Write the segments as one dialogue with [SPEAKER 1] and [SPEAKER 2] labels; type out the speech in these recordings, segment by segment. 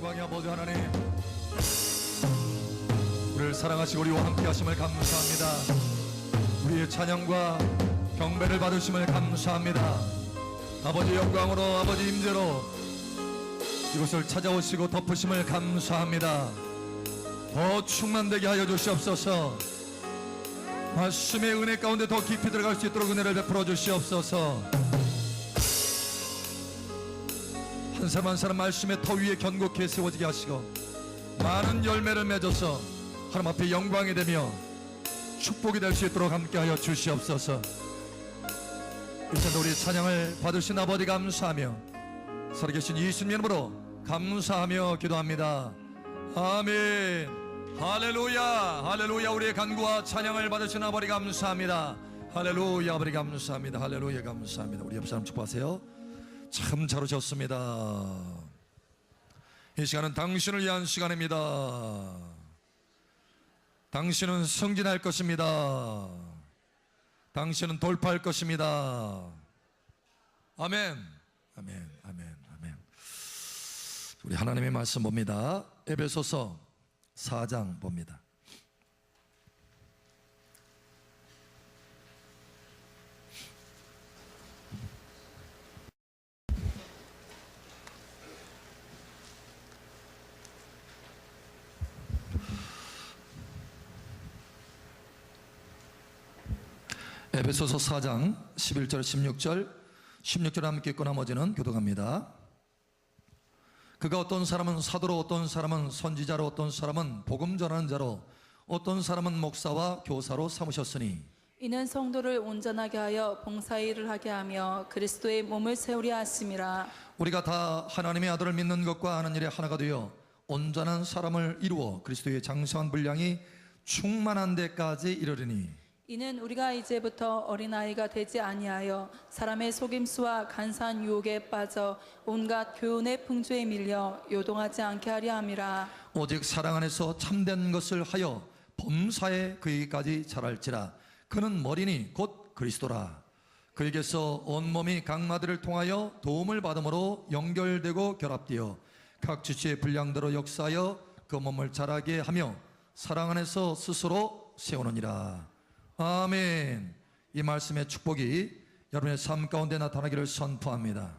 [SPEAKER 1] 영광의 아버지 하나님, 우리를 사랑하시고 우리와 함께 하심을 감사합니다. 우리의 찬양과 경배를 받으심을 감사합니다. 아버지 영광으로, 아버지 임재로 이곳을 찾아오시고 덮으심을 감사합니다. 더 충만되게 하여 주시옵소서. 말씀의 은혜 가운데 더 깊이 들어갈 수 있도록 은혜를 베풀어 주시옵소서. 한 사람 한 사람 말씀의 터 위에 견고히 세워지게 하시고 많은 열매를 맺어서 하나님 앞에 영광이 되며 축복이 될 수 있도록 함께하여 주시옵소서. 이제도 우리 찬양을 받으신 아버지 감사하며 살아계신 예수님 이름으로 감사하며 기도합니다. 아멘. 할렐루야, 할렐루야. 우리의 간구와 찬양을 받으신 아버지 감사합니다. 할렐루야, 아버지 감사합니다. 할렐루야, 감사합니다. 우리 옆 사람 축복하세요. 참 잘 오셨습니다. 이 시간은 당신을 위한 시간입니다. 당신은 승진할 것입니다. 당신은 돌파할 것입니다. 아멘, 아멘, 아멘, 아멘. 우리 하나님의 말씀 봅니다. 에베소서 4장 봅니다. 에베소서 4장 11절 16절 함께 읽고 나머지는 교독합니다. 그가 어떤 사람은 사도로, 어떤 사람은 선지자로, 어떤 사람은 복음 전하는 자로, 어떤 사람은 목사와 교사로 삼으셨으니
[SPEAKER 2] 이는 성도를 온전하게 하여 봉사일을 하게 하며 그리스도의 몸을 세우려 하심이라.
[SPEAKER 1] 우리가 다 하나님의 아들을 믿는 것과 아는 일에 하나가 되어 온전한 사람을 이루어 그리스도의 장성한 분량이 충만한 데까지 이르리니
[SPEAKER 2] 이는 우리가 이제부터 어린아이가 되지 아니하여 사람의 속임수와 간사한 유혹에 빠져 온갖 교훈의 풍조에 밀려 요동하지 않게 하려 함이라.
[SPEAKER 1] 오직 사랑 안에서 참된 것을 하여 범사에 그에게까지 자랄지라. 그는 머리니 곧 그리스도라. 그에게서 온몸이 각마디를 통하여 도움을 받음으로 연결되고 결합되어 각 지체의 분량대로 역사하여 그 몸을 자라게 하며 사랑 안에서 스스로 세우느니라. 아멘. 이 말씀의 축복이 여러분의 삶 가운데 나타나기를 선포합니다.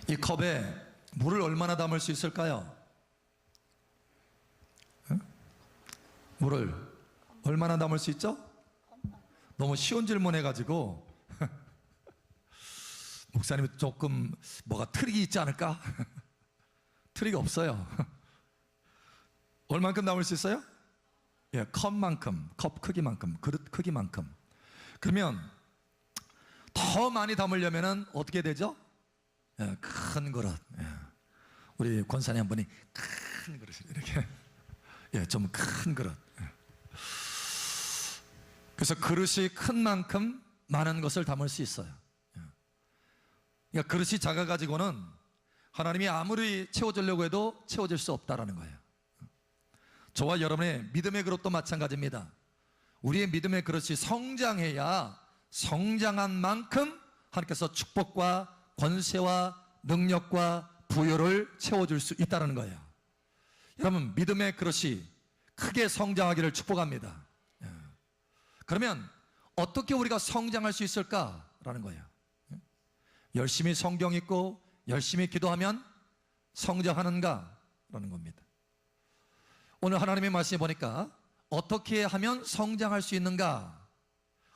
[SPEAKER 1] 이 컵에 물을 얼마나 담을 수 있을까요? 물을 얼마나 담을 수 있죠? 너무 쉬운 질문 해가지고 목사님 조금 뭐가 트릭이 있지 않을까? 트릭이 없어요. 얼만큼 담을 수 있어요? 예, 컵만큼, 컵 크기만큼, 그릇 크기만큼. 그러면 더 많이 담으려면 어떻게 되죠? 예, 큰 그릇. 예. 우리 권사님 한 분이 큰 그릇을 이렇게, 예, 좀 큰 그릇. 예. 그래서 그릇이 큰 만큼 많은 것을 담을 수 있어요. 예. 그러니까 그릇이 작아가지고는 하나님이 아무리 채워주려고 해도 채워질 수 없다라는 거예요. 저와 여러분의 믿음의 그릇도 마찬가지입니다. 우리의 믿음의 그릇이 성장해야 성장한 만큼 하나님께서 축복과 권세와 능력과 부여를 채워줄 수 있다는 거예요. 여러분, 믿음의 그릇이 크게 성장하기를 축복합니다. 그러면 어떻게 우리가 성장할 수 있을까라는 거예요. 열심히 성경 읽고 열심히 기도하면 성장하는가라는 겁니다. 오늘 하나님의 말씀에 보니까 어떻게 하면 성장할 수 있는가,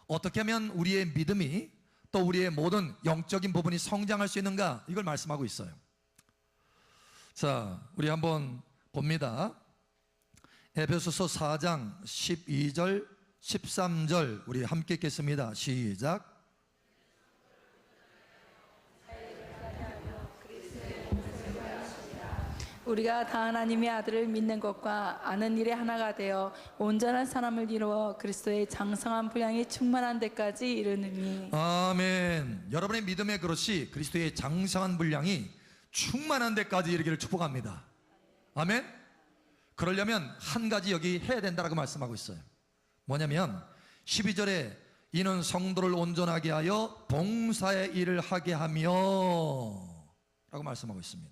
[SPEAKER 1] 어떻게 하면 우리의 믿음이 또 우리의 모든 영적인 부분이 성장할 수 있는가, 이걸 말씀하고 있어요. 자, 우리 한번 봅니다. 에베소서 4장 12절 13절 우리 함께 읽겠습니다. 시작.
[SPEAKER 2] 우리가 다 하나님의 아들을 믿는 것과 아는 일에 하나가 되어 온전한 사람을 이루어 그리스도의 장성한 분량이 충만한 데까지 이르느니.
[SPEAKER 1] 아멘. 여러분의 믿음의 그릇이 그리스도의 장성한 분량이 충만한 데까지 이르기를 축복합니다. 아멘. 그러려면 한 가지 여기 해야 된다라고 말씀하고 있어요. 뭐냐면 12절에 이는 성도를 온전하게 하여 봉사의 일을 하게 하며 라고 말씀하고 있습니다.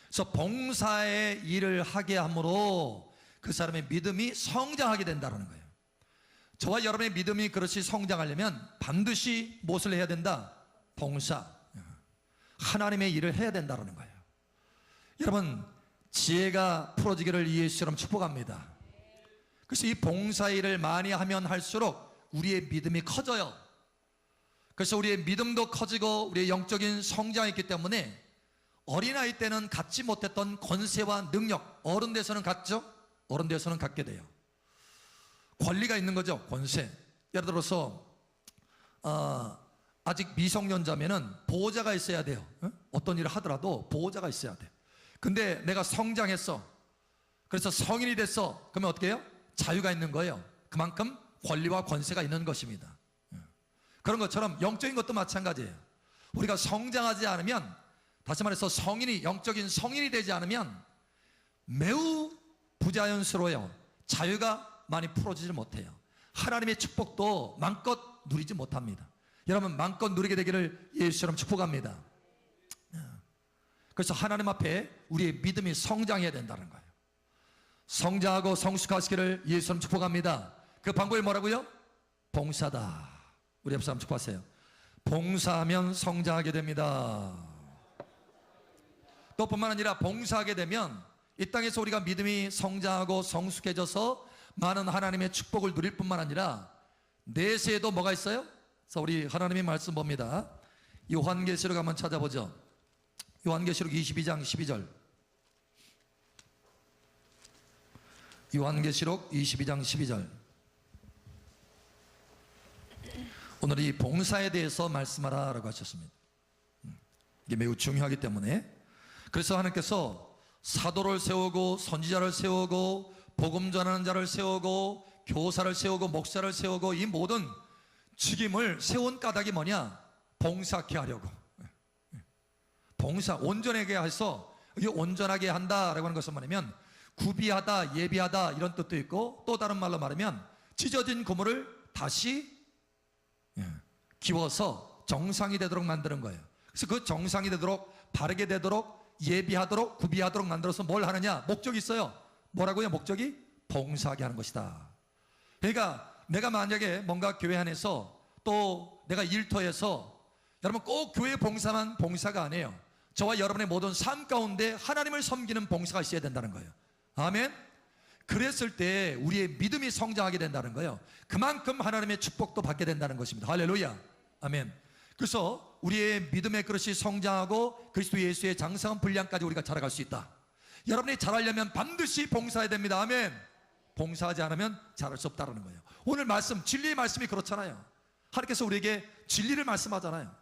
[SPEAKER 1] 그래서 봉사의 일을 하게 함으로 그 사람의 믿음이 성장하게 된다는 거예요. 저와 여러분의 믿음이 그렇게 성장하려면 반드시 무엇을 해야 된다? 봉사, 하나님의 일을 해야 된다는 거예요. 여러분, 지혜가 풀어지기를 예수처럼 축복합니다. 그래서 이 봉사일을 많이 하면 할수록 우리의 믿음이 커져요. 그래서 우리의 믿음도 커지고 우리의 영적인 성장이 있기 때문에 어린아이 때는 갖지 못했던 권세와 능력, 어른 돼서는 갖죠? 어른 돼서는 갖게 돼요. 권리가 있는 거죠. 권세. 예를 들어서 아직 미성년자면은 보호자가 있어야 돼요. 어떤 일을 하더라도 보호자가 있어야 돼. 근데 내가 성장했어. 그래서 성인이 됐어. 그러면 어떻게 해요? 자유가 있는 거예요. 그만큼 권리와 권세가 있는 것입니다. 그런 것처럼 영적인 것도 마찬가지예요. 우리가 성장하지 않으면, 다시 말해서 영적인 성인이 되지 않으면 매우 부자연스러워요. 자유가 많이 풀어지지 못해요. 하나님의 축복도 마음껏 누리지 못합니다. 여러분, 마음껏 누리게 되기를 예수처럼 축복합니다. 그래서 하나님 앞에 우리의 믿음이 성장해야 된다는 거예요. 성장하고 성숙하시기를 예수처럼 축복합니다. 그 방법이 뭐라고요? 봉사다. 우리 옆 사람 축복하세요. 봉사하면 성장하게 됩니다. 또 뿐만 아니라 봉사하게 되면 이 땅에서 우리가 믿음이 성장하고 성숙해져서 많은 하나님의 축복을 누릴 뿐만 아니라 내세에도 뭐가 있어요? 그래서 우리 하나님의 말씀 봅니다. 요한계시록 한번 찾아보죠. 요한계시록 22장 12절. 요한계시록 22장 12절. 오늘 이 봉사에 대해서 말씀하라라고 하셨습니다. 이게 매우 중요하기 때문에. 그래서 하나님께서 사도를 세우고 선지자를 세우고 복음 전하는 자를 세우고 교사를 세우고 목사를 세우고 이 모든 직임을 세운 까닭이 뭐냐? 봉사케 하려고. 봉사, 온전하게 해서, 이게 온전하게 한다라고 하는 것은 뭐냐면 구비하다, 예비하다 이런 뜻도 있고, 또 다른 말로 말하면 찢어진 고무를 다시 기워서 정상이 되도록 만드는 거예요. 그래서 그 정상이 되도록, 바르게 되도록, 예비하도록, 구비하도록 만들어서 뭘 하느냐? 목적이 있어요. 뭐라고요? 목적이 봉사하게 하는 것이다. 그러니까 내가 만약에 뭔가 교회 안에서 또 내가 일터에서, 여러분 꼭 교회 봉사만 봉사가 아니에요. 저와 여러분의 모든 삶 가운데 하나님을 섬기는 봉사가 있어야 된다는 거예요. 아멘. 그랬을 때 우리의 믿음이 성장하게 된다는 거예요. 그만큼 하나님의 축복도 받게 된다는 것입니다. 할렐루야. 아멘. 그래서 우리의 믿음의 그릇이 성장하고 그리스도 예수의 장성한 분량까지 우리가 자라갈 수 있다. 여러분이 자라려면 반드시 봉사해야 됩니다. 아멘. 봉사하지 않으면 자랄 수 없다는 거예요. 오늘 말씀, 진리의 말씀이 그렇잖아요. 하나님께서 우리에게 진리를 말씀하잖아요.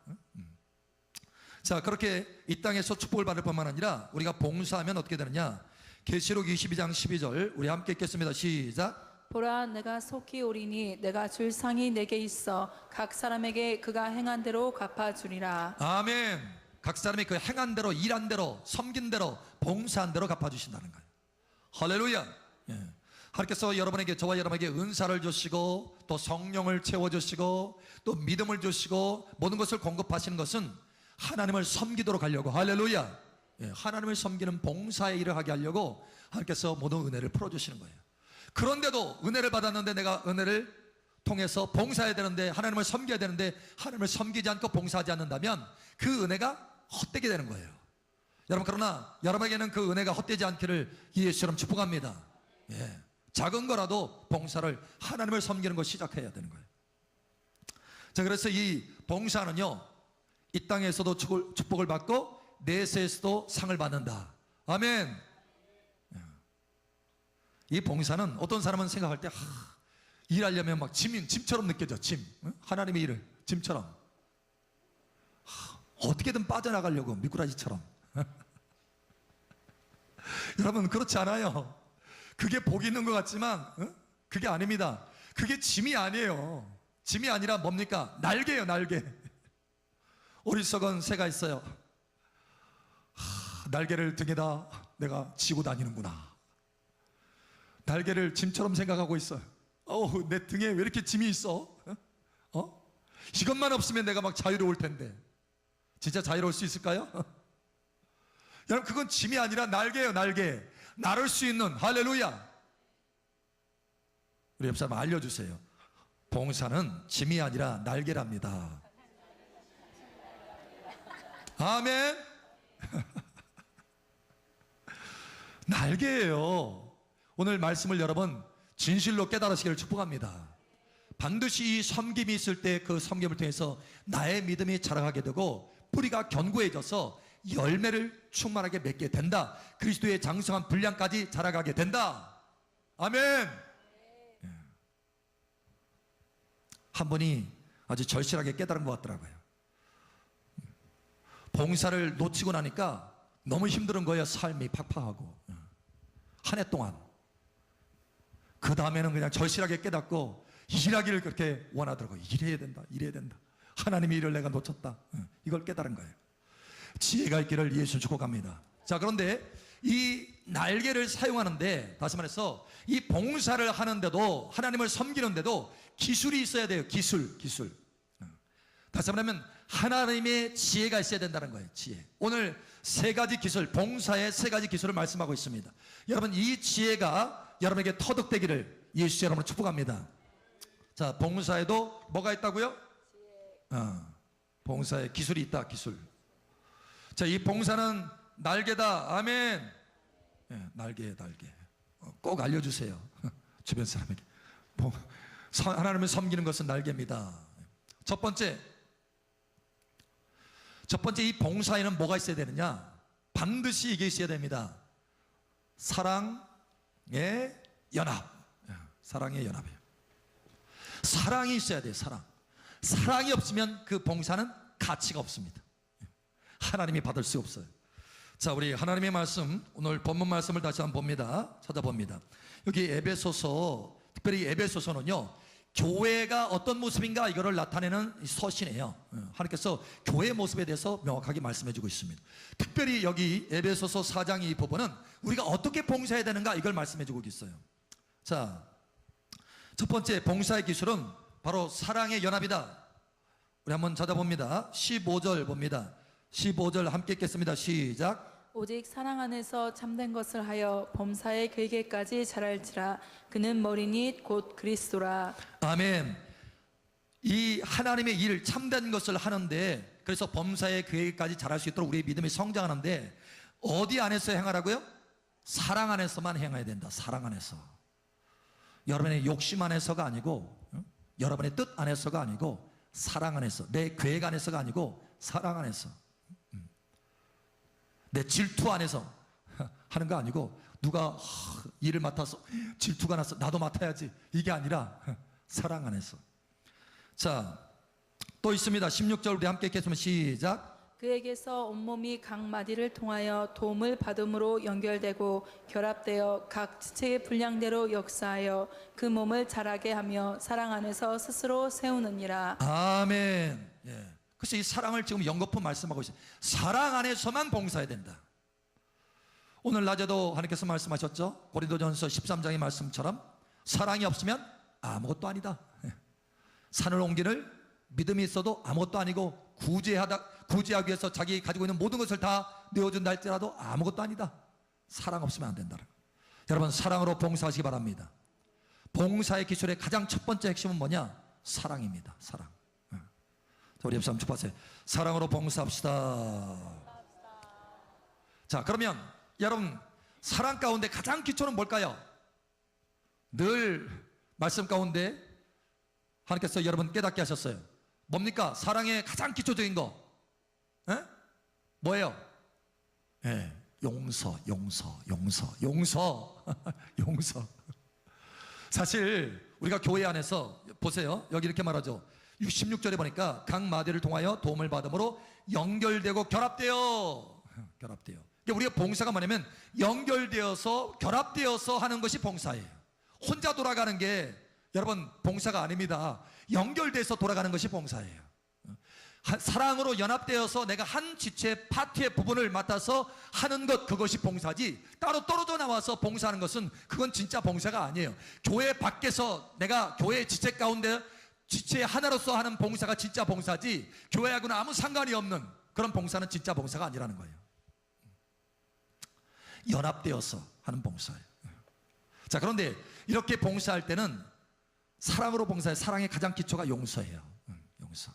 [SPEAKER 1] 자, 그렇게 이 땅에서 축복을 받을 뿐만 아니라 우리가 봉사하면 어떻게 되느냐? 계시록 22장 12절 우리 함께 읽겠습니다. 시작.
[SPEAKER 2] 보라, 내가 속히 오리니 내가 줄 상이 내게 있어 각 사람에게 그가 행한 대로 갚아주리라.
[SPEAKER 1] 아멘. 각 사람이 그 행한 대로, 일한 대로, 섬긴 대로, 봉사한 대로 갚아주신다는 거예요. 할렐루야. 예. 하나님께서 여러분에게, 저와 여러분에게 은사를 주시고 또 성령을 채워주시고 또 믿음을 주시고 모든 것을 공급하시는 것은 하나님을 섬기도록 하려고. 할렐루야. 예, 하나님을 섬기는 봉사의 일을 하게 하려고 하나님께서 모든 은혜를 풀어주시는 거예요. 그런데도 은혜를 받았는데 내가 은혜를 통해서 봉사해야 되는데, 하나님을 섬겨야 되는데 하나님을 섬기지 않고 봉사하지 않는다면 그 은혜가 헛되게 되는 거예요. 여러분, 그러나 여러분에게는 그 은혜가 헛되지 않기를 예수처럼 축복합니다. 예, 작은 거라도 봉사를, 하나님을 섬기는 걸 시작해야 되는 거예요. 자, 그래서 이 봉사는요, 이 땅에서도 축복을 받고 내세에서도 상을 받는다. 아멘. 이 봉사는 어떤 사람은 생각할 때 일하려면 막 짐처럼 느껴져. 짐. 하나님의 일을 짐처럼 어떻게든 빠져나가려고, 미꾸라지처럼. 여러분, 그렇지 않아요. 그게 복이 있는 것 같지만 그게 아닙니다. 그게 짐이 아니에요. 짐이 아니라 뭡니까? 날개예요, 날개. 어리석은 새가 있어요. 날개를 등에다 내가 지고 다니는구나. 날개를 짐처럼 생각하고 있어요. 내 등에 왜 이렇게 짐이 있어? 이것만 없으면 내가 막 자유로울 텐데. 진짜 자유로울 수 있을까요? 여러분, 그건 짐이 아니라 날개예요, 날개. 나를 수 있는, 할렐루야. 우리 옆 사람 알려주세요. 봉사는 짐이 아니라 날개랍니다. 아멘. 날개예요. 오늘 말씀을 여러분 진실로 깨달으시기를 축복합니다. 반드시 이 섬김이 있을 때 그 섬김을 통해서 나의 믿음이 자라가게 되고 뿌리가 견고해져서 열매를 충만하게 맺게 된다. 그리스도의 장성한 분량까지 자라가게 된다. 아멘. 한 분이 아주 절실하게 깨달은 것 같더라고요. 봉사를 놓치고 나니까 너무 힘든 거예요. 삶이 팍팍하고 한 해 동안. 그 다음에는 그냥 절실하게 깨닫고 일하기를 그렇게 원하더라고요. 일해야 된다, 일해야 된다. 하나님의 일을 내가 놓쳤다. 이걸 깨달은 거예요. 지혜가 있기를 예수 축복합니다. 자, 그런데 이 날개를 사용하는데, 다시 말해서 이 봉사를 하는데도, 하나님을 섬기는데도 기술이 있어야 돼요. 기술. 다시 말하면 하나님의 지혜가 있어야 된다는 거예요. 지혜. 오늘 세 가지 기술, 봉사의 세 가지 기술을 말씀하고 있습니다. 여러분, 이 지혜가 여러분에게 터득되기를 예수 여러분을 축복합니다. 자, 봉사에도 뭐가 있다고요? 봉사에 기술이 있다. 기술. 자, 이 봉사는 날개다. 아멘. 날개예요, 날개. 꼭 알려주세요. 주변 사람에게. 하나님을 섬기는 것은 날개입니다. 첫 번째 이 봉사에는 뭐가 있어야 되느냐? 반드시 이게 있어야 됩니다. 사랑의 연합. 사랑의 연합이에요. 사랑이 있어야 돼요. 사랑이 없으면 그 봉사는 가치가 없습니다. 하나님이 받을 수 없어요. 자, 우리 하나님의 말씀, 오늘 본문 말씀을 다시 한번 봅니다. 찾아봅니다. 여기 에베소서, 특별히 에베소서는요, 교회가 어떤 모습인가 이거를 나타내는 서신이에요. 하나님께서 교회의 모습에 대해서 명확하게 말씀해 주고 있습니다. 특별히 여기 에베소서 4장 이 부분은 우리가 어떻게 봉사해야 되는가 이걸 말씀해 주고 있어요. 자, 첫 번째 봉사의 기술은 바로 사랑의 연합이다. 우리 한번 찾아봅니다. 15절 봅니다. 15절 함께 읽겠습니다. 시작.
[SPEAKER 2] 오직 사랑 안에서 참된 것을 하여 범사의 글계까지 자랄지라. 그는 머리니 곧 그리스도라.
[SPEAKER 1] 아멘. 이 하나님의 일, 참된 것을 하는데, 그래서 범사의 계획까지 자랄 수 있도록 우리의 믿음이 성장하는데, 어디 안에서 행하라고요? 사랑 안에서만 행해야 된다. 사랑 안에서. 여러분의 욕심 안에서가 아니고, 여러분의 뜻 안에서가 아니고, 사랑 안에서. 내 계획 안에서가 아니고 사랑 안에서. 내 질투 안에서 하는 거 아니고, 누가 일을 맡아서 질투가 나서 나도 맡아야지, 이게 아니라 사랑 안에서. 자, 또 있습니다. 16절 우리 함께 읽겠습니다. 시작.
[SPEAKER 2] 그에게서 온몸이 각 마디를 통하여 도움을 받음으로 연결되고 결합되어 각 지체의 분량대로 역사하여 그 몸을 자라게 하며 사랑 안에서 스스로 세우느니라.
[SPEAKER 1] 아멘. 예. 그래서 이 사랑을 지금 연거푸 말씀하고 있어요. 사랑 안에서만 봉사해야 된다. 오늘 낮에도 하나님께서 말씀하셨죠. 고린도전서 13장의 말씀처럼 사랑이 없으면 아무것도 아니다. 산을 옮기를 믿음이 있어도 아무것도 아니고, 구제하기 위해서 자기 가지고 있는 모든 것을 다 내어준다 할지라도 아무것도 아니다. 사랑 없으면 안 된다. 여러분, 사랑으로 봉사하시기 바랍니다. 봉사의 기술의 가장 첫 번째 핵심은 뭐냐? 사랑입니다. 사랑. 자, 우리 옆 사람 축복하세요. 사랑으로 봉사합시다. 자, 그러면 여러분, 사랑 가운데 가장 기초는 뭘까요? 늘 말씀 가운데 하나님께서 여러분 깨닫게 하셨어요. 뭡니까? 사랑의 가장 기초적인 거. 에? 뭐예요? 예, 용서. 사실 우리가 교회 안에서 보세요. 여기 이렇게 말하죠. 16절에 보니까 각 마디를 통하여 도움을 받음으로 연결되고 결합되어. 그러니까 우리가 봉사가 뭐냐면 연결되어서 결합되어서 하는 것이 봉사예요. 혼자 돌아가는 게 여러분 봉사가 아닙니다. 연결돼서 돌아가는 것이 봉사예요. 사랑으로 연합되어서 내가 한 지체 파트의 부분을 맡아서 하는 것, 그것이 봉사지, 따로 떨어져 나와서 봉사하는 것은 그건 진짜 봉사가 아니에요. 교회 밖에서 내가 교회 지체 가운데 지체 하나로서 하는 봉사가 진짜 봉사지 교회하고는 아무 상관이 없는 그런 봉사는 진짜 봉사가 아니라는 거예요. 연합되어서 하는 봉사예요. 자, 그런데 이렇게 봉사할 때는 사랑으로 봉사해. 사랑의 가장 기초가 용서예요. 용서.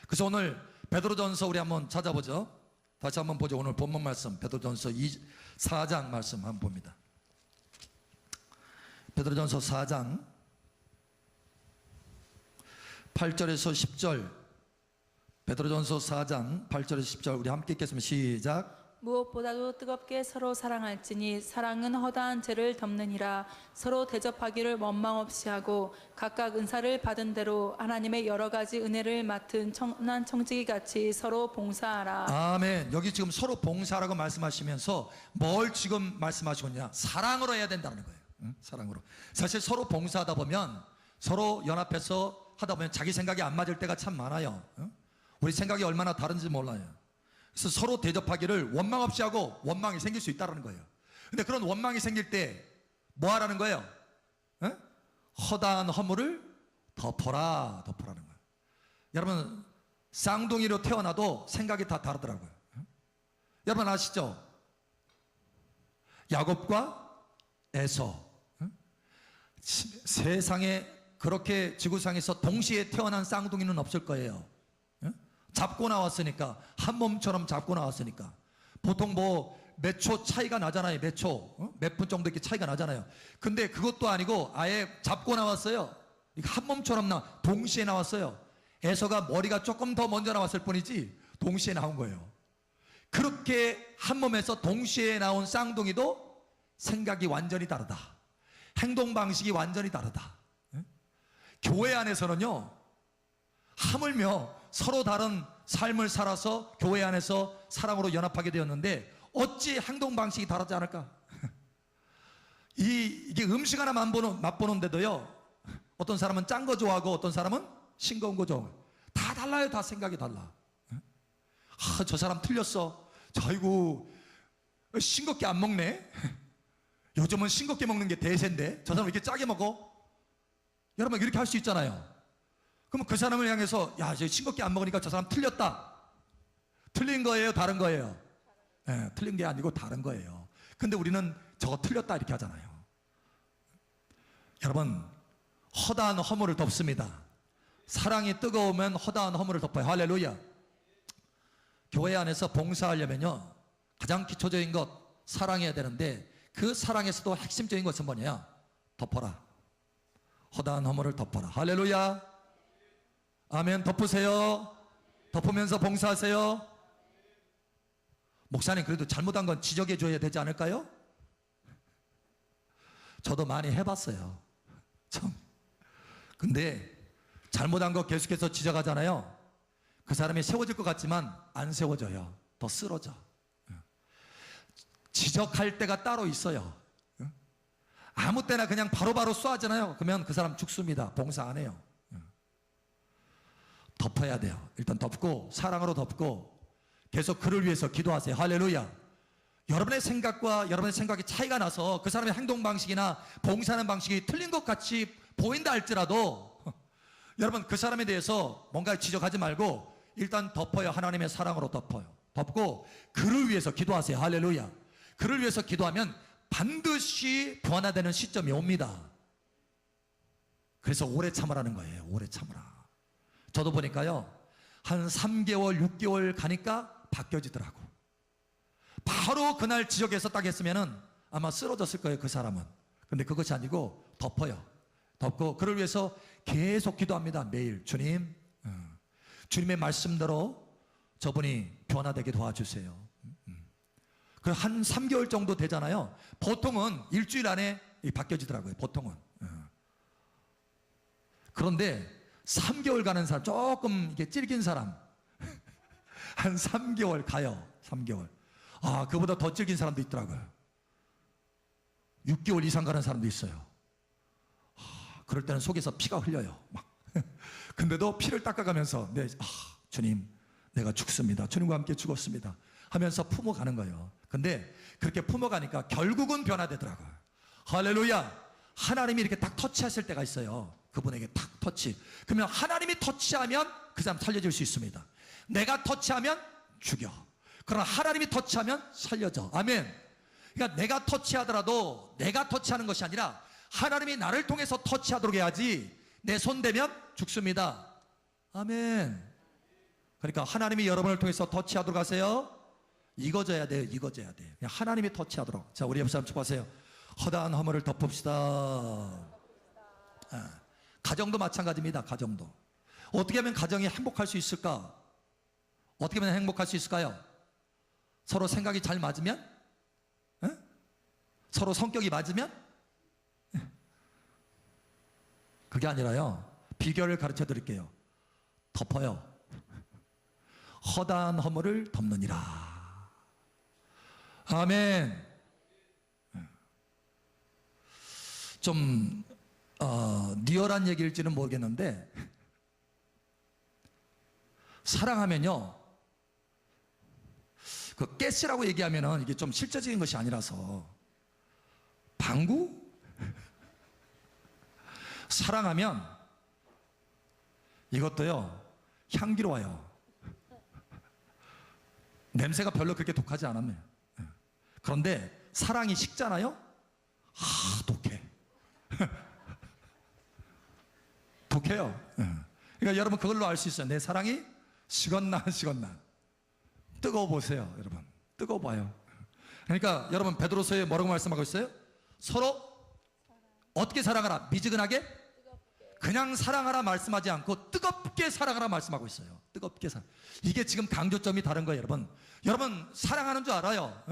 [SPEAKER 1] 그래서 오늘 베드로전서 우리 한번 찾아보죠. 다시 한번 보죠. 오늘 본문 말씀 베드로전서 4장 말씀 한번 봅니다. 베드로전서 4장 8절에서 10절. 베드로전서 4장 8절에서 10절 우리 함께 읽겠습니다. 시작.
[SPEAKER 2] 무엇보다도 뜨겁게 서로 사랑할지니 사랑은 허다한 죄를 덮느니라. 서로 대접하기를 원망 없이 하고 각각 은사를 받은 대로 하나님의 여러 가지 은혜를 맡은 청난 청지기 같이 서로 봉사하라.
[SPEAKER 1] 아멘. 여기 지금 서로 봉사라고 말씀하시면서 뭘 지금 말씀하시고 있냐? 사랑으로 해야 된다는 거예요. 응? 사랑으로. 사실 서로 봉사하다 보면 서로 연합해서 하다 보면 자기 생각이 안 맞을 때가 참 많아요. 응? 우리 생각이 얼마나 다른지 몰라요. 그래서 서로 대접하기를 원망 없이 하고 원망이 생길 수 있다는 거예요. 근데 그런 원망이 생길 때 뭐 하라는 거예요? 에? 허다한 허물을 덮어라, 덮으라는 거예요. 여러분 쌍둥이로 태어나도 생각이 다 다르더라고요. 여러분 아시죠? 야곱과 에서. 세상에 그렇게 지구상에서 동시에 태어난 쌍둥이는 없을 거예요. 잡고 나왔으니까, 한 몸처럼 잡고 나왔으니까. 보통 뭐 몇 초 차이가 나잖아요. 몇 초, 몇 분 정도 이렇게 차이가 나잖아요. 근데 그것도 아니고 아예 잡고 나왔어요. 한 몸처럼 동시에 나왔어요. 에서가 머리가 조금 더 먼저 나왔을 뿐이지 동시에 나온 거예요. 그렇게 한 몸에서 동시에 나온 쌍둥이도 생각이 완전히 다르다. 행동 방식이 완전히 다르다. 교회 안에서는요, 하물며 서로 다른 삶을 살아서 교회 안에서 사랑으로 연합하게 되었는데 어찌 행동 방식이 다르지 않을까? 이게 음식 하나 맛보는데도요, 어떤 사람은 짠 거 좋아하고 어떤 사람은 싱거운 거 좋아하고 다 달라요. 다 생각이 달라. 저 사람 틀렸어. 아이고 싱겁게 안 먹네. 요즘은 싱겁게 먹는 게 대세인데 저 사람 왜 이렇게 짜게 먹어? 여러분 이렇게 할 수 있잖아요. 그러면 그 사람을 향해서 야, 저 싱겁게 안 먹으니까 저 사람 틀렸다. 틀린 거예요? 다른 거예요? 네, 틀린 게 아니고 다른 거예요. 근데 우리는 저거 틀렸다 이렇게 하잖아요. 여러분 허다한 허물을 덮습니다. 사랑이 뜨거우면 허다한 허물을 덮어요. 할렐루야. 교회 안에서 봉사하려면요, 가장 기초적인 것 사랑해야 되는데 그 사랑에서도 핵심적인 것은 뭐냐? 덮어라. 허다한 허물을 덮어라. 할렐루야. 아멘. 덮으세요. 덮으면서 봉사하세요. 목사님 그래도 잘못한 건 지적해 줘야 되지 않을까요? 저도 많이 해봤어요. 참. 근데 잘못한 거 계속해서 지적하잖아요. 그 사람이 세워질 것 같지만 안 세워져요. 더 쓰러져. 지적할 때가 따로 있어요. 아무 때나 그냥 바로바로 쏘아잖아요. 그러면 그 사람 죽습니다. 봉사 안 해요. 덮어야 돼요. 일단 덮고 사랑으로 덮고 계속 그를 위해서 기도하세요. 할렐루야. 여러분의 생각과 여러분의 생각이 차이가 나서 그 사람의 행동 방식이나 봉사하는 방식이 틀린 것 같이 보인다 할지라도 여러분 그 사람에 대해서 뭔가 지적하지 말고 일단 덮어요. 하나님의 사랑으로 덮어요. 덮고 그를 위해서 기도하세요. 할렐루야. 그를 위해서 기도하면 반드시 변화되는 시점이 옵니다. 그래서 오래 참으라는 거예요. 오래 참으라. 저도 보니까요, 한 3개월, 6개월 가니까 바뀌어지더라고. 바로 그날 지적해서 딱 했으면은 아마 쓰러졌을 거예요, 그 사람은. 근데 그것이 아니고 덮어요. 덮고 그를 위해서 계속 기도합니다. 매일. 주님, 주님의 말씀대로 저분이 변화되게 도와주세요. 그 한 3개월 정도 되잖아요. 보통은 일주일 안에 바뀌어지더라고요. 보통은. 그런데 3개월 가는 사람, 조금 이렇게 찔긴 사람 한 3개월 가요. 3개월. 아, 그보다 더 찔긴 사람도 있더라고요. 6개월 이상 가는 사람도 있어요. 그럴 때는 속에서 피가 흘려요. 막. 근데도 피를 닦아가면서 주님, 내가 죽습니다. 주님과 함께 죽었습니다. 하면서 품어가는 거예요. 근데 그렇게 품어가니까 결국은 변화되더라고요. 할렐루야. 하나님이 이렇게 딱 터치하실 때가 있어요. 그분에게 탁 터치. 그러면 하나님이 터치하면 그 사람 살려질 수 있습니다. 내가 터치하면 죽여. 그러나 하나님이 터치하면 살려져. 아멘. 그러니까 내가 터치하더라도 내가 터치하는 것이 아니라 하나님이 나를 통해서 터치하도록 해야지 내 손 대면 죽습니다. 아멘. 그러니까 하나님이 여러분을 통해서 터치하도록 하세요. 익어져야 돼요. 익어져야 돼요. 그냥 하나님이 터치하도록. 자, 우리 옆 사람 축복하세요. 허다한 허물을 덮읍시다. 가정도 마찬가지입니다. 가정도. 어떻게 하면 가정이 행복할 수 있을까? 어떻게 하면 행복할 수 있을까요? 서로 생각이 잘 맞으면? 서로 성격이 맞으면? 그게 아니라요. 비결을 가르쳐 드릴게요. 덮어요. 허다한 허물을 덮느니라. 아멘. 좀 리얼한 얘기일지는 모르겠는데 사랑하면요, 그 가스라고 얘기하면은 이게 좀 실제적인 것이 아니라서 방구? 사랑하면 이것도요 향기로워요. 냄새가 별로 그렇게 독하지 않았네요. 그런데 사랑이 식잖아요. 독해. 독해요. 그러니까 여러분 그걸로 알 수 있어요. 내 사랑이 식었나 안 식었나. 뜨거워 보세요, 여러분. 뜨거워 봐요. 그러니까 여러분 베드로서에 뭐라고 말씀하고 있어요? 서로 어떻게 사랑하라? 미지근하게? 그냥 사랑하라 말씀하지 않고 뜨겁게 사랑하라 말씀하고 있어요. 뜨겁게 사랑. 이게 지금 강조점이 다른 거예요, 여러분. 여러분 사랑하는 줄 알아요.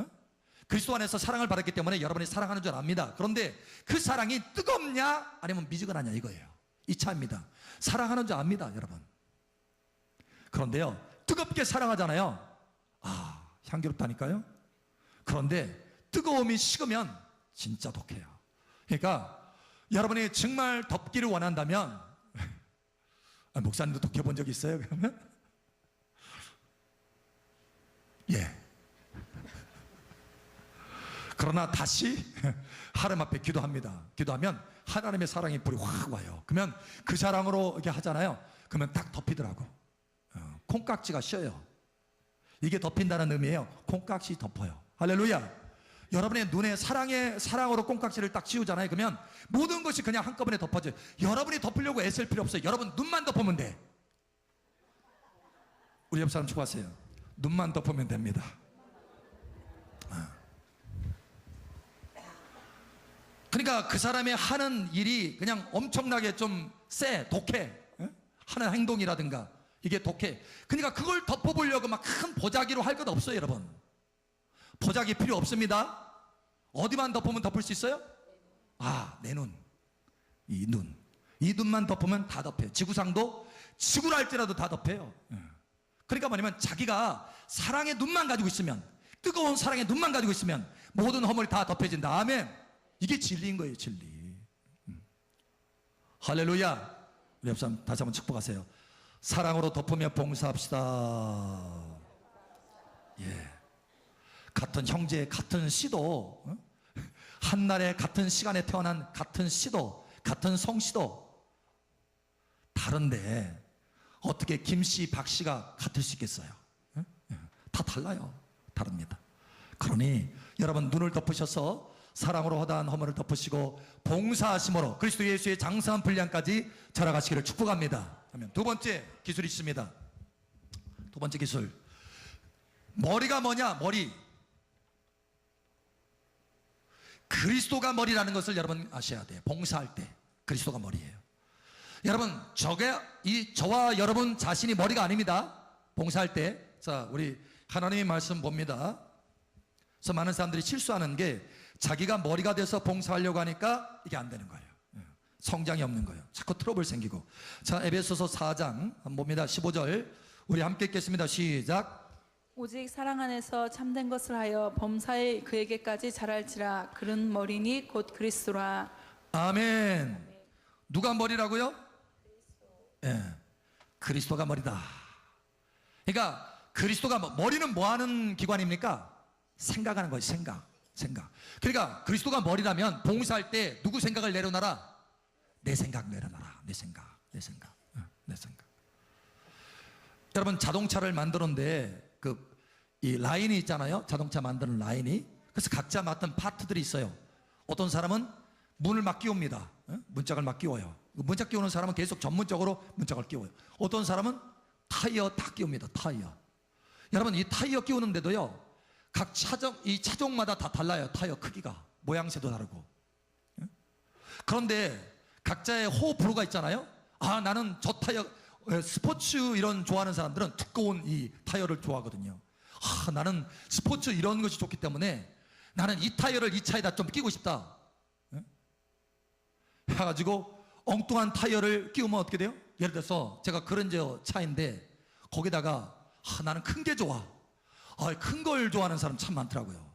[SPEAKER 1] 그리스도 안에서 사랑을 받았기 때문에 여러분이 사랑하는 줄 압니다. 그런데 그 사랑이 뜨겁냐 아니면 미지근하냐 이거예요. 이 차입니다. 사랑하는 줄 압니다, 여러분. 그런데요, 뜨겁게 사랑하잖아요. 향기롭다니까요. 그런데 뜨거움이 식으면 진짜 독해요. 그러니까 여러분이 정말 덮기를 원한다면 목사님도 독해본 적 있어요, 그러면? 예. 그러나 다시 하나님 앞에 기도합니다. 기도하면 하나님의 사랑의 불이 확 와요. 그러면 그 사랑으로 이렇게 하잖아요. 그러면 딱 덮이더라고. 콩깍지가 쉬어요. 이게 덮인다는 의미예요. 콩깍지 덮어요. 할렐루야. 여러분의 눈에 사랑으로 콩깍지를 딱 씌우잖아요. 그러면 모든 것이 그냥 한꺼번에 덮어져요. 여러분이 덮으려고 애쓸 필요 없어요. 여러분 눈만 덮으면 돼. 우리 옆 사람 축복하세요. 눈만 덮으면 됩니다. 그러니까 그 사람의 하는 일이 그냥 엄청나게 좀 독해. 하는 행동이라든가 이게 독해. 그러니까 그걸 덮어보려고 막 큰 보자기로 할 것 없어요, 여러분. 보자기 필요 없습니다. 어디만 덮으면 덮을 수 있어요? 내 눈. 이 눈. 이 눈만 덮으면 다 덮여요. 지구상도 지구라 할지라도 다 덮여요. 그러니까 뭐냐면 자기가 사랑의 눈만 가지고 있으면, 뜨거운 사랑의 눈만 가지고 있으면 모든 허물이 다 덮여진다. 아멘. 이게 진리인 거예요, 진리. 할렐루야. 우리 옆 사람 다시 한번 축복하세요. 사랑으로 덮으며 봉사합시다. 예. 같은 형제, 같은 씨도, 한날에 같은 시간에 태어난 같은 씨도, 같은 성씨도 다른데 어떻게 김씨, 박씨가 같을 수 있겠어요? 다 달라요. 다릅니다. 그러니 여러분 눈을 덮으셔서 사랑으로 허다한 허물을 덮으시고 봉사하심으로 그리스도 예수의 장성한 분량까지 자라가시기를 축복합니다. 두 번째 기술이 있습니다. 두 번째 기술. 머리가 뭐냐? 머리. 그리스도가 머리라는 것을 여러분 아셔야 돼요. 봉사할 때 그리스도가 머리예요. 여러분 저와 여러분 자신이 머리가 아닙니다. 봉사할 때. 자, 우리 하나님의 말씀 봅니다. 그래서 많은 사람들이 실수하는 게 자기가 머리가 돼서 봉사하려고 하니까 이게 안 되는 거예요. 성장이 없는 거예요. 자꾸 트러블 생기고. 자, 에베소서 4장 한번 봅니다. 15절 우리 함께 읽겠습니다. 시작.
[SPEAKER 2] 오직 사랑 안에서 참된 것을 하여 범사에 그에게까지 자랄지라. 그는 머리니 곧 그리스도라.
[SPEAKER 1] 아멘. 누가 머리라고요? 예, 그리스도가 머리다. 그러니까 그리스도가 머리는 뭐 하는 기관입니까? 생각하는 거예요. 생각. 그러니까 그리스도가 머리라면 봉사할 때 누구 생각을 내려놔라? 내 생각 내려놔라. 내 생각, 내 생각, 내 생각. 여러분, 자동차를 만드는데 이 라인이 있잖아요. 자동차 만드는 라인이. 그래서 각자 맡은 파트들이 있어요. 어떤 사람은 문을 막 끼웁니다. 문짝을 막 끼워요. 문짝 끼우는 사람은 계속 전문적으로 문짝을 끼워요. 어떤 사람은 타이어 다 끼웁니다. 타이어. 여러분, 이 타이어 끼우는데도요, 각 이 차종마다 다 달라요. 타이어 크기가, 모양새도 다르고. 그런데 각자의 호불호가 있잖아요. 아, 나는 저 타이어, 스포츠 이런 좋아하는 사람들은 두꺼운 이 타이어를 좋아하거든요. 아, 나는 스포츠 이런 것이 좋기 때문에 나는 이 타이어를 이 차에다 좀 끼고 싶다 해가지고 엉뚱한 타이어를 끼우면 어떻게 돼요? 예를 들어서 제가 그랜저 차인데 거기다가 나는 큰 게 좋아. 큰 걸 좋아하는 사람 참 많더라고요.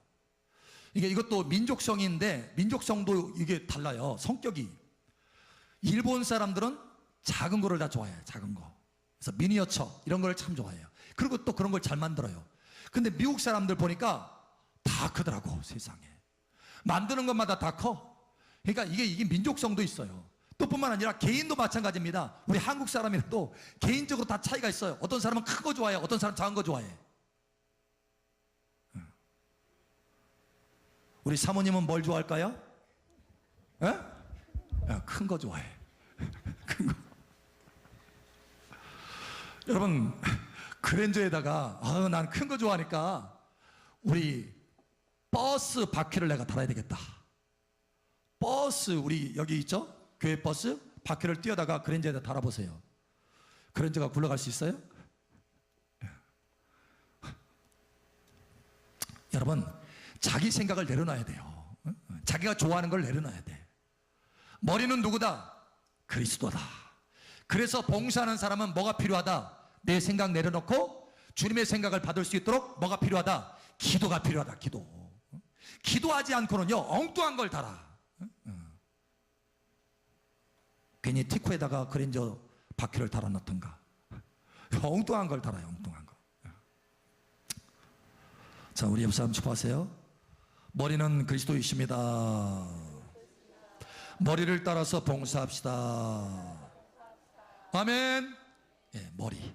[SPEAKER 1] 이것도 민족성인데 민족성도 이게 달라요. 성격이. 일본 사람들은 작은 거를 다 좋아해요. 작은 거. 그래서 미니어처 이런 걸 참 좋아해요. 그리고 또 그런 걸 잘 만들어요. 근데 미국 사람들 보니까 다 크더라고. 세상에 만드는 것마다 다 커. 그러니까 이게 민족성도 있어요. 또 뿐만 아니라 개인도 마찬가지입니다. 우리 한국 사람이라도 개인적으로 다 차이가 있어요. 어떤 사람은 큰 거 좋아해요. 어떤 사람은 작은 거 좋아해. 우리 사모님은 뭘 좋아할까요? 큰 거 좋아해. 큰 거. 여러분, 그랜저에다가 난 큰 거 좋아하니까 우리 버스 바퀴를 내가 달아야 되겠다. 버스, 우리 여기 있죠? 교회 버스 바퀴를 띄어다가 그랜저에다 달아보세요. 그랜저가 굴러갈 수 있어요? 여러분, 자기 생각을 내려놔야 돼요. 자기가 좋아하는 걸 내려놔야 돼. 머리는 누구다? 그리스도다. 그래서 봉사하는 사람은 뭐가 필요하다? 내 생각 내려놓고 주님의 생각을 받을 수 있도록 뭐가 필요하다? 기도가 필요하다. 기도. 기도하지 않고는요, 엉뚱한 걸 달아. 괜히 티코에다가 그랜저 바퀴를 달아놓던가. 엉뚱한 걸 달아요. 엉뚱한 거. 자, 우리 옆 사람 축복하세요. 머리는 그리스도이십니다. 머리를 따라서 봉사합시다. 아멘. 머리.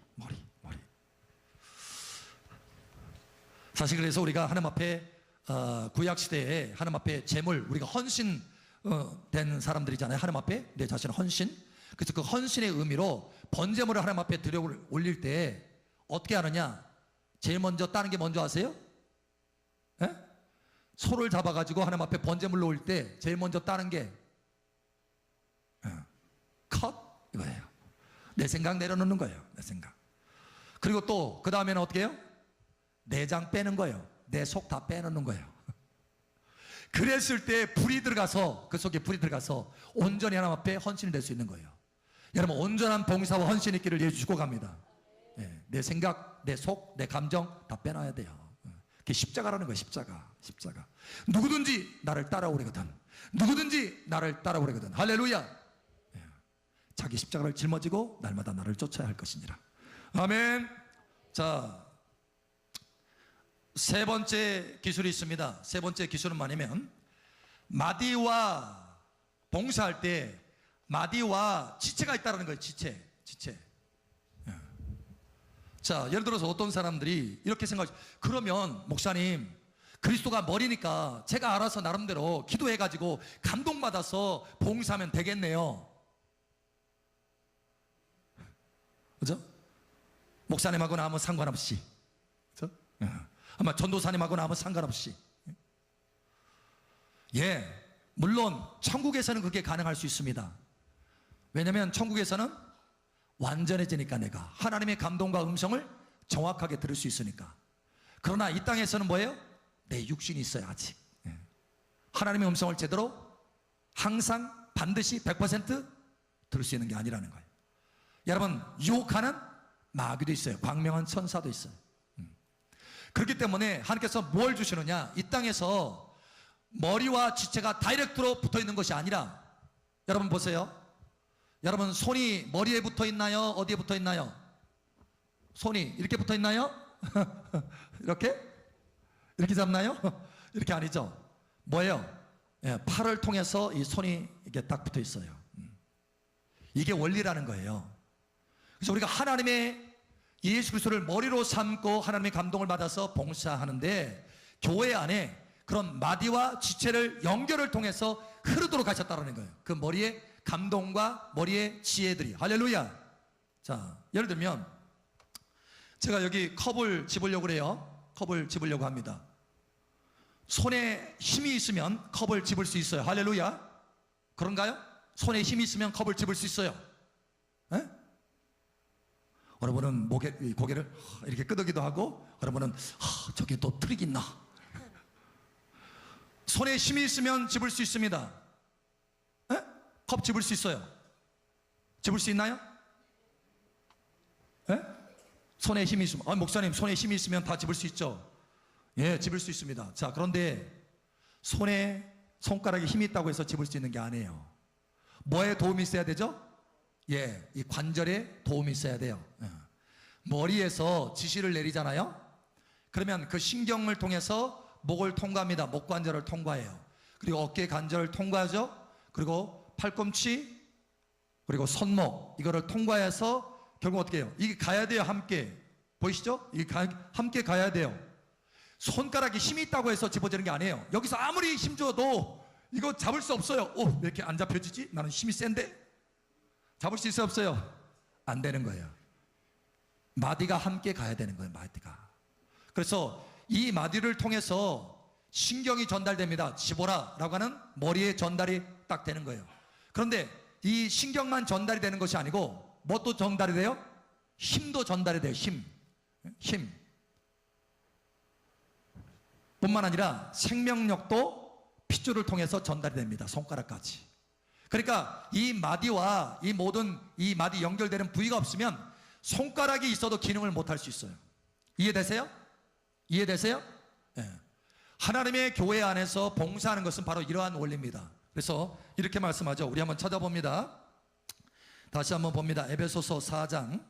[SPEAKER 1] 사실 그래서 우리가 하나님 앞에 구약 시대에 하나님 앞에 제물, 우리가 헌신 된 사람들이잖아요. 하나님 앞에 내 자신을 헌신. 그래서 그 헌신의 의미로 번제물을 하나님 앞에 들여 올릴 때 어떻게 하느냐? 제일 먼저 따는 게 뭔지 아세요? 소를 잡아가지고 하나님 앞에 번제물로 올 때 제일 먼저 따는 게 컷 이거예요. 내 생각 내려놓는 거예요. 내 생각. 그리고 또 그 다음에는 어떻게 해요? 내장 빼는 거예요. 내 속 다 빼놓는 거예요. 그랬을 때 불이 들어가서, 그 속에 불이 들어가서 온전히 하나님 앞에 헌신이 될 수 있는 거예요. 여러분, 온전한 봉사와 헌신 있기를 예수 주고 갑니다. 내 생각, 내 속, 내 감정 다 빼놔야 돼요. 그게 십자가라는 거예요. 십자가. 누구든지 나를 따라오려거든. 누구든지 나를 따라오려거든. 할렐루야. 자기 십자가를 짊어지고 날마다 나를 쫓아야 할 것이니라. 아멘. 자, 세 번째 기술이 있습니다. 세 번째 기술은 뭐냐면, 마디와 봉사할 때 마디와 지체가 있다는 거예요. 지체. 자, 예를 들어서 어떤 사람들이 이렇게 생각하죠. 그러면 목사님, 그리스도가 머리니까 제가 알아서 나름대로 기도해가지고 감동받아서 봉사하면 되겠네요. 그죠? 목사님하고는 아무 상관없이, 그죠? 아마 전도사님하고는 아무 상관없이. 물론 천국에서는 그게 가능할 수 있습니다. 왜냐하면 천국에서는 완전해지니까, 내가 하나님의 감동과 음성을 정확하게 들을 수 있으니까. 그러나 이 땅에서는 뭐예요? 내 육신이 있어요. 아직 하나님의 음성을 제대로 항상 반드시 100% 들을 수 있는 게 아니라는 거예요. 여러분, 유혹하는 마귀도 있어요. 광명한 천사도 있어요. 그렇기 때문에 하나님께서 뭘 주시느냐, 이 땅에서 머리와 지체가 다이렉트로 붙어있는 것이 아니라, 여러분 보세요. 여러분, 손이 머리에 붙어있나요? 어디에 붙어있나요? 손이 이렇게 붙어있나요? 이렇게 잡나요? 이렇게 아니죠. 뭐예요? 팔을 통해서 이 손이 이렇게 딱 붙어있어요. 이게 원리라는 거예요. 그래서 우리가 하나님의 예수 그리스도를 머리로 삼고 하나님의 감동을 받아서 봉사하는데 교회 안에 그런 마디와 지체를 연결을 통해서 흐르도록 하셨다는 거예요. 그 머리에 감동과 머리의 지혜들이. 할렐루야. 자, 예를 들면 제가 여기 컵을 집으려고 그래요. 컵을 집으려고 합니다. 손에 힘이 있으면 컵을 집을 수 있어요. 할렐루야. 그런가요? 손에 힘이 있으면 컵을 집을 수 있어요. 에? 여러분은 고개를 이렇게 끄덕이도 하고, 여러분은 저기 또 트릭 있나? 손에 힘이 있으면 집을 수 있습니다. 에? 컵 집을 수 있어요. 집을 수 있나요? 에? 손에 힘이 있으면, 목사님 손에 힘이 있으면 다 집을 수 있죠? 예, 집을 수 있습니다. 자, 그런데 손가락에 힘이 있다고 해서 집을 수 있는 게 아니에요. 뭐에 도움이 있어야 되죠? 예, 이 관절에 도움이 있어야 돼요. 예. 머리에서 지시를 내리잖아요. 그러면 그 신경을 통해서 목을 통과합니다. 목 관절을 통과해요. 그리고 어깨 관절을 통과하죠. 그리고 팔꿈치, 그리고 손목, 이거를 통과해서 결국 어떻게 해요? 이게 가야 돼요. 함께. 보이시죠? 이게 함께 가야 돼요. 손가락에 힘이 있다고 해서 집어지는 게 아니에요. 여기서 아무리 힘 줘도 이거 잡을 수 없어요. 왜 이렇게 안 잡혀지지? 나는 힘이 센데? 잡을 수 있어요, 없어요? 안 되는 거예요. 마디가 함께 가야 되는 거예요, 마디가. 그래서 이 마디를 통해서 신경이 전달됩니다. 집어라 라고 하는 머리에 전달이 딱 되는 거예요. 그런데 이 신경만 전달이 되는 것이 아니고 뭣도 전달이 돼요? 힘도 전달이 돼요. 힘 뿐만 아니라 생명력도 핏줄을 통해서 전달이 됩니다. 손가락까지. 그러니까 이 마디와 이 모든 이 마디 연결되는 부위가 없으면 손가락이 있어도 기능을 못할 수 있어요. 이해되세요? 이해되세요? 네. 하나님의 교회 안에서 봉사하는 것은 바로 이러한 원리입니다. 그래서 이렇게 말씀하죠. 우리 한번 찾아봅니다. 다시 한번 봅니다. 에베소서 4장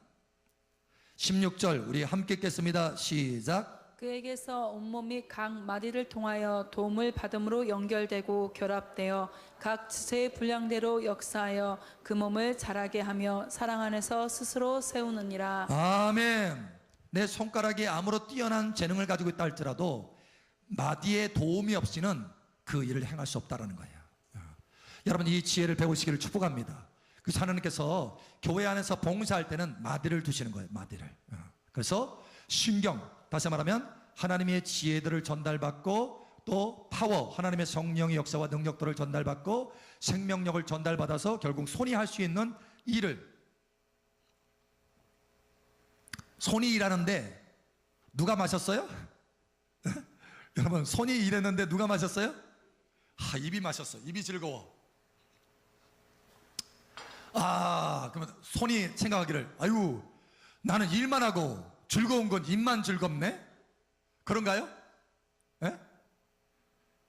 [SPEAKER 1] 16절 우리 함께 읽겠습니다. 시작.
[SPEAKER 2] 그에게서 온몸이 각 마디를 통하여 도움을 받음으로 연결되고 결합되어 각 지체의 분량대로 역사하여 그 몸을 자라게 하며 사랑 안에서 스스로 세우느니라.
[SPEAKER 1] 아멘. 내 손가락이 아무런 뛰어난 재능을 가지고 있다 할지라도 마디의 도움이 없이는 그 일을 행할 수 없다는 거예요. 여러분 이 지혜를 배우시기를 축복합니다. 그래서 하나님께서 교회 안에서 봉사할 때는 마디를 두시는 거예요. 마디를. 그래서 신경, 다시 말하면 하나님의 지혜들을 전달받고 또 파워, 하나님의 성령의 역사와 능력들을 전달받고 생명력을 전달받아서 결국 손이 할 수 있는 일을, 손이 일하는데 누가 마셨어요? 여러분 손이 일했는데 누가 마셨어요? 입이 마셨어. 입이 즐거워. 그러면 손이 생각하기를 아유 나는 일만 하고 즐거운 건 입만 즐겁네? 그런가요? 에?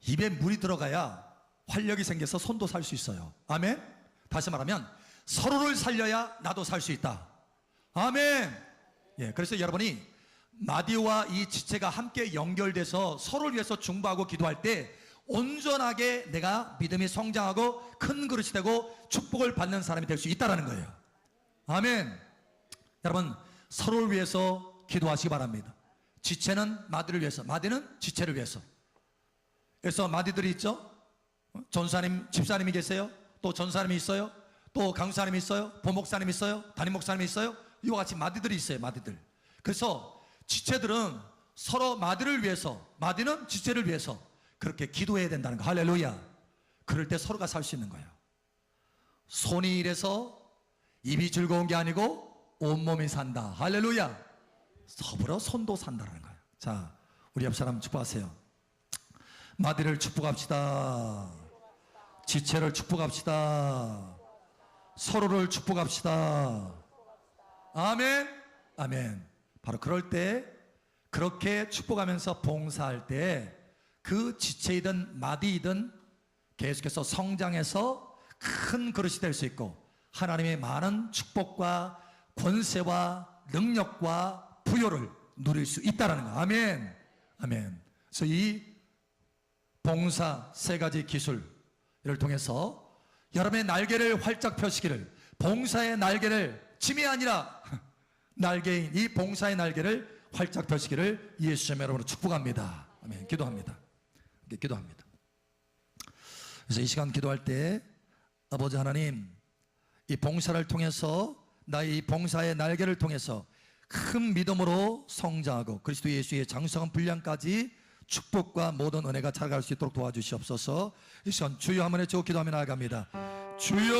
[SPEAKER 1] 입에 물이 들어가야 활력이 생겨서 손도 살 수 있어요. 아멘? 다시 말하면 서로를 살려야 나도 살 수 있다. 아멘. 예, 그래서 여러분이 마디와 이 지체가 함께 연결돼서 서로를 위해서 중보하고 기도할 때 온전하게 내가 믿음이 성장하고 큰 그릇이 되고 축복을 받는 사람이 될 수 있다는 거예요. 아멘. 여러분 서로를 위해서 기도하시기 바랍니다. 지체는 마디를 위해서, 마디는 지체를 위해서. 그래서 마디들이 있죠. 전사님, 집사님이 계세요. 또 전사님이 있어요. 또 강사님이 있어요. 보목사님이 있어요. 담임 목사님이 있어요. 이와 같이 마디들이 있어요. 마디들. 그래서 지체들은 서로 마디를 위해서, 마디는 지체를 위해서 그렇게 기도해야 된다는 거. 할렐루야. 그럴 때 서로가 살 수 있는 거예요. 손이 일해서 입이 즐거운 게 아니고 온몸이 산다. 할렐루야. 서불어 손도 산다는 거예요. 자, 우리 옆 사람 축복하세요. 마디를 축복합시다. 지체를 축복합시다. 서로를 축복합시다. 아멘. 아멘. 바로 그럴 때 그렇게 축복하면서 봉사할 때 그 지체이든 마디이든 계속해서 성장해서 큰 그릇이 될 수 있고 하나님의 많은 축복과 권세와 능력과 부여를 누릴 수 있다는 거. 아멘. 아멘. 그래서 이 봉사 세 가지 기술을 통해서 여러분의 날개를 활짝 펴시기를 봉사의 날개를, 짐이 아니라 날개인 이 봉사의 날개를 활짝 펴시기를 예수님 이름으로 축복합니다. 아멘. 기도합니다. 기도합니다. 그래서 이 시간 기도할 때 아버지 하나님, 이 봉사를 통해서, 나의 이 봉사의 날개를 통해서 큰 믿음으로 성장하고 그리스도 예수의 장성한 분량까지 축복과 모든 은혜가 자라갈 수 있도록 도와주시옵소서. 이 시간 주여 한번 외치고 기도하며 나아갑니다. 주여,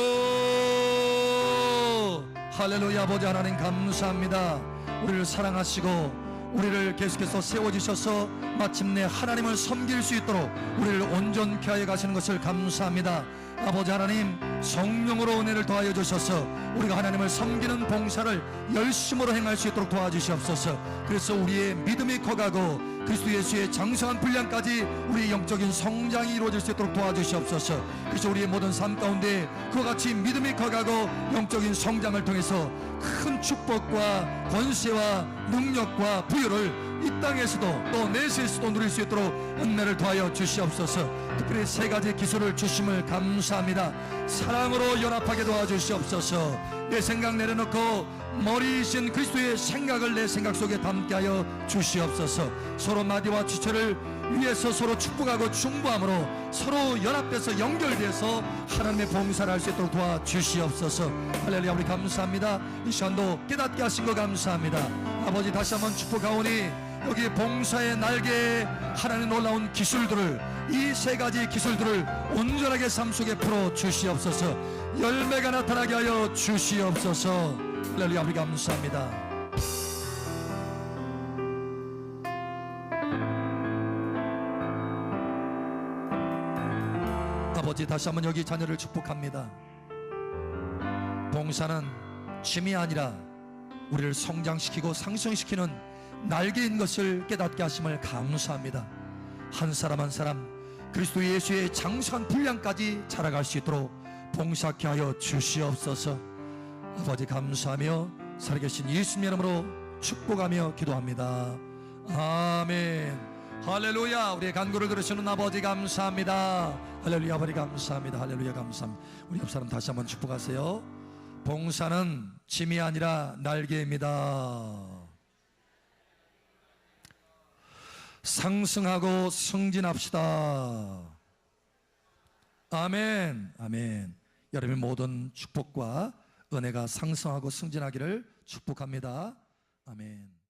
[SPEAKER 1] 할렐루야. 아버지 하나님 감사합니다. 우리를 사랑하시고 우리를 계속해서 세워주셔서 마침내 하나님을 섬길 수 있도록 우리를 온전케 하여 가시는 것을 감사합니다. 아버지 하나님, 성령으로 은혜를 더하여 주셔서 우리가 하나님을 섬기는 봉사를 열심으로 행할 수 있도록 도와주시옵소서. 그래서 우리의 믿음이 커가고 그리스도 예수의 장성한 분량까지 우리의 영적인 성장이 이루어질 수 있도록 도와주시옵소서. 그래서 우리의 모든 삶 가운데 그와 같이 믿음이 커가고 영적인 성장을 통해서 큰 축복과 권세와 능력과 부여를 이 땅에서도 또 내세에서도 누릴 수 있도록 은혜를 더하여 주시옵소서. 특별히 세 가지 기술을 주심을 감사합니다. 사랑으로 연합하게 도와주시옵소서. 내 생각 내려놓고 머리이신 그리스도의 생각을 내 생각 속에 담게 하여 주시옵소서. 서로 마디와 지체를 위해서 서로 축복하고 중보함으로 서로 연합돼서 연결돼서 하나님의 봉사를 할 수 있도록 도와주시옵소서. 할렐루야. 우리 감사합니다. 이 시간도 깨닫게 하신 거 감사합니다. 아버지, 다시 한번 축복하오니 여기 봉사의 날개에 하나님 놀라운 기술들을, 이 세 가지 기술들을 온전하게 삶 속에 풀어 주시옵소서. 열매가 나타나게 하여 주시옵소서. 할렐루야. 우리 감사합니다. 아버지, 다시 한번 여기 자녀를 축복합니다. 봉사는 짐이 아니라 우리를 성장시키고 상승시키는 날개인 것을 깨닫게 하심을 감사합니다. 한 사람 한 사람 그리스도 예수의 장성한 분량까지 자라갈 수 있도록 봉사케 하여 주시옵소서. 아버지 감사하며 살아계신 예수님 이름으로 축복하며 기도합니다. 아멘. 할렐루야. 우리의 간구를 들으시는 아버지 감사합니다. 할렐루야. 아버지 감사합니다. 할렐루야. 감사합니다. 우리 옆 사람 다시 한번 축복하세요. 봉사는 짐이 아니라 날개입니다. 상승하고 승진합시다. 아멘. 아멘. 여러분의 모든 축복과 은혜가 상승하고 승진하기를 축복합니다. 아멘.